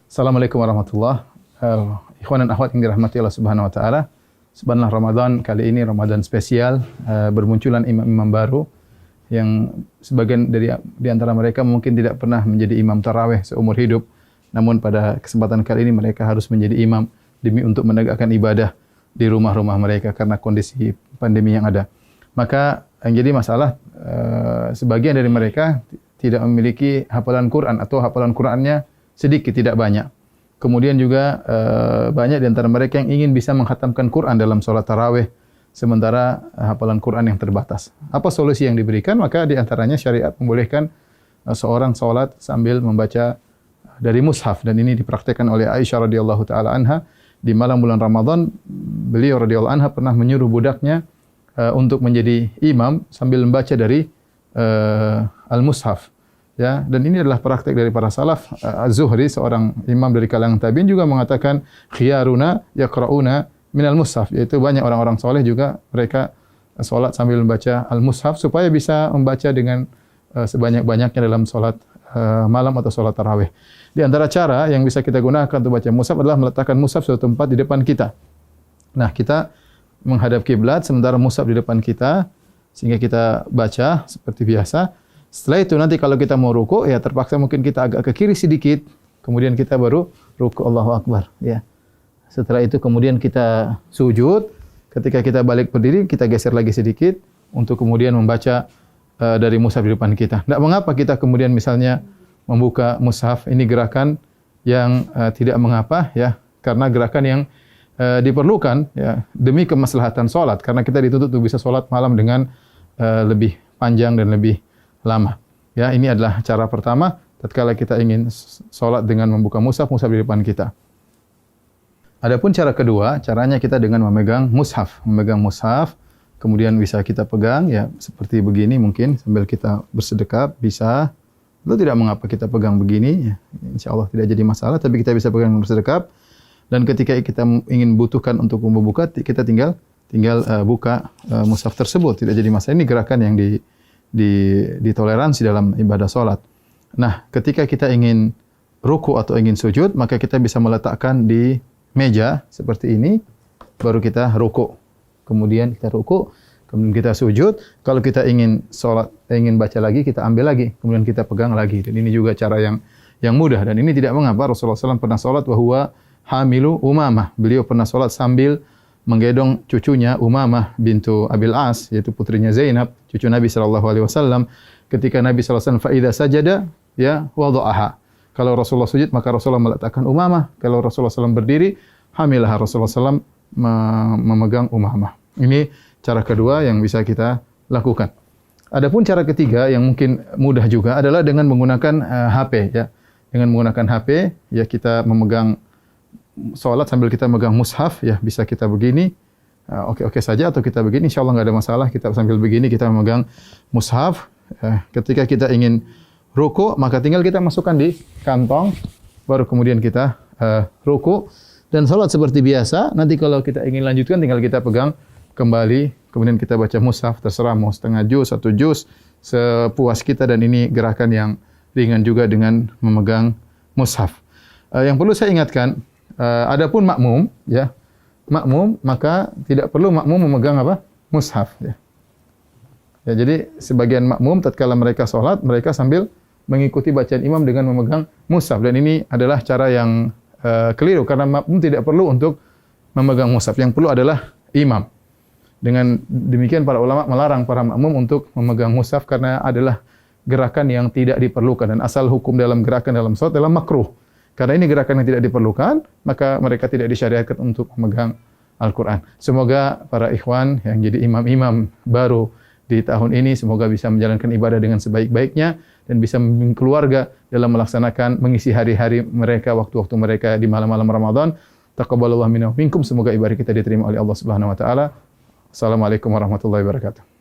Assalamualaikum warahmatullahi wabarakatuh. Ikhwan dan akhwat yang dirahmati Allah Subhanahu wa taala. Subhanallah, Ramadan kali ini Ramadan spesial, bermunculan imam-imam baru yang sebagian di antara mereka mungkin tidak pernah menjadi imam tarawih seumur hidup. Namun pada kesempatan kali ini mereka harus menjadi imam demi untuk menegakkan ibadah di rumah-rumah mereka karena kondisi pandemi yang ada. Maka yang jadi masalah sebagian dari mereka tidak memiliki hafalan Quran atau hafalan Qurannya sedikit, tidak banyak. Kemudian juga banyak di antara mereka yang ingin bisa menghatamkan Quran dalam sholat tarawih, sementara hafalan Quran yang terbatas. Apa solusi yang diberikan? Maka di antaranya syariat membolehkan seorang sholat sambil membaca dari mushaf, dan ini dipraktikkan oleh Aisyah radhiyallahu taala anha di malam bulan Ramadan. Beliau radhiyallahu anha pernah menyuruh budaknya untuk menjadi imam sambil membaca dari al-mushaf. Ya, dan ini adalah praktik dari para salaf. Az-Zuhri, seorang imam dari kalangan tabi'in, juga mengatakan khiyaruna yaqra'una minal mushaf, yaitu banyak orang-orang soleh juga mereka salat sambil membaca al-mushaf supaya bisa membaca dengan sebanyak-banyaknya dalam salat malam atau salat tarawih. Di antara cara yang bisa kita gunakan untuk baca mushaf adalah meletakkan mushaf suatu tempat di depan kita. Nah, kita menghadap kiblat sementara mushaf di depan kita sehingga kita baca seperti biasa. Setelah itu nanti kalau kita mau ruku, ya terpaksa mungkin kita agak ke kiri sedikit, kemudian kita baru ruku, Allahu Akbar, ya. Setelah itu kemudian kita sujud, ketika kita balik berdiri kita geser lagi sedikit untuk kemudian membaca dari mushaf di depan kita. Tidak mengapa kita kemudian misalnya membuka mushaf, ini gerakan yang tidak mengapa, ya, karena gerakan yang diperlukan, ya, demi kemaslahatan salat, karena kita dituntut untuk bisa salat malam dengan lebih panjang dan lebih lama. Ya, ini adalah cara pertama tatkala kita ingin salat dengan membuka mushaf di depan kita. Adapun cara kedua, caranya kita dengan memegang mushaf, kemudian bisa kita pegang, ya, seperti begini mungkin sambil kita bersedekap bisa. Itu tidak mengapa kita pegang begini, ya. Insyaallah tidak jadi masalah, tapi kita bisa pegang bersedekap, dan ketika kita ingin butuhkan untuk membuka, kita tinggal buka mushaf tersebut, tidak jadi masalah. Ini gerakan yang ditoleransi dalam ibadah salat. Nah, ketika kita ingin ruku atau ingin sujud, maka kita bisa meletakkan di meja seperti ini, baru kita ruku. Kemudian kita ruku, kemudian kita sujud. Kalau kita ingin salat, ingin baca lagi, kita ambil lagi, kemudian kita pegang lagi. Dan ini juga cara yang mudah, dan ini tidak mengapa. Rasulullah SAW pernah salat wa huwa hamilu Umamah. Beliau pernah salat sambil menggendong cucunya Umamah bintu Abil As, yaitu putrinya Zainab, cucu Nabi SAW. Ketika Nabi SAW fa idza sajada, ya, wada'aha. Kalau Rasulullah sujud, maka Rasulullah meletakkan Umamah. Kalau Rasulullah SAW berdiri, hamilah Rasulullah SAW memegang Umamah. Ini cara kedua yang bisa kita lakukan. Adapun cara ketiga yang mungkin mudah juga adalah dengan menggunakan HP, ya. Dengan menggunakan HP, ya, kita memegang salat sambil kita megang mushaf, ya, bisa kita begini, oke saja, atau kita begini, insyaallah nggak ada masalah. Kita sambil begini kita memegang mushaf. Ketika kita ingin ruku, maka tinggal kita masukkan di kantong, baru kemudian kita ruku dan salat seperti biasa. Nanti kalau kita ingin lanjutkan, tinggal kita pegang kembali, kemudian kita baca mushaf, terserah mau setengah juz, 1 juz, sepuas kita, dan ini gerakan yang ringan juga dengan memegang mushaf. Yang perlu saya ingatkan, adapun makmum, ya, maka tidak perlu makmum memegang apa? Mushaf, ya. Ya, jadi sebagian makmum tatkala mereka salat, mereka sambil mengikuti bacaan imam dengan memegang mushaf, dan ini adalah cara yang keliru, karena makmum tidak perlu untuk memegang mushaf. Yang perlu adalah imam. Dengan demikian para ulama melarang para makmum untuk memegang mushaf karena adalah gerakan yang tidak diperlukan, dan asal hukum dalam gerakan dalam salat adalah makruh. Karena ini gerakan yang tidak diperlukan, maka mereka tidak disyariatkan untuk memegang Al-Quran. Semoga para ikhwan yang jadi imam-imam baru di tahun ini, semoga bisa menjalankan ibadah dengan sebaik-baiknya, dan bisa membimbing keluarga dalam melaksanakan, mengisi hari-hari mereka, waktu-waktu mereka di malam-malam Ramadan. Taqabbalallahu minna wa minkum. Semoga ibadah kita diterima oleh Allah Subhanahu wa taala. Assalamualaikum warahmatullahi wabarakatuh.